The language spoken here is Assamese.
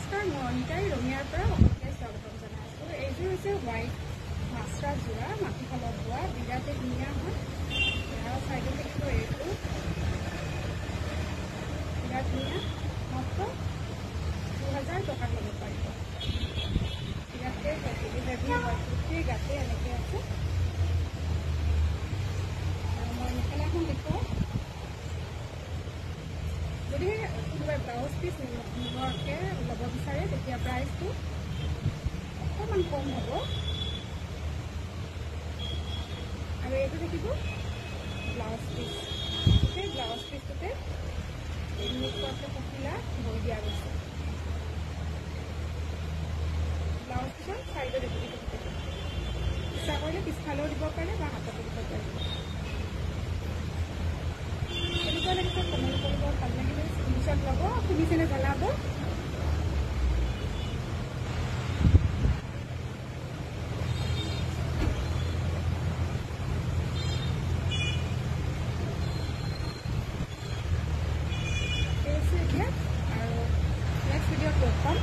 নমস্কাৰ, মই অনিতাই ৰঙিয়াৰ পৰা সকলোকে স্বাগতম জনাইছো। এইযোৰ হৈছে হোৱাইট মাছৰাজ যোৰা, মাটিশালত বোৱা, বিৰাটেই ধুনীয়া হয়। ইয়াৰ চাইডত থাকিব এইটো বিৰাট ধুনীয়া, মাত্ৰ 2000 টকাত ল'ব পাৰিব। বিৰাটকৈ হেভি হয়, গোটেই গাতে এনেকৈ আছে। আৰু মই মেখেলাখন দেখুৱাওঁ। যদি কোনোবাই ব্লাউজ পিচ নোলোৱাকৈ ল'ব বিচাৰে তেতিয়া প্ৰাইচটো অকণমান কম হ'ব। আৰু এইটো থাকিব ব্লাউজ পিচ, গোটেই ব্লাউজ পিচটোতে এনেকুৱাকৈ পখিলা বৈ দিয়া গৈছে। ব্লাউজ পিচৰ চাইডত এইটো ইচ্ছা কৰিলে পিছফালেও দিব পাৰে বা হাততো দিব পাৰে। কেনেকুৱা লাগিছে কমেণ্ট কৰিব, ভাল লাগিলে স্ক্ৰীনশ্বট ল'ব, শুনিছেনে জনাব। এতিয়া আৰু নেক্সট ভিডিঅ'ত লগ পাম।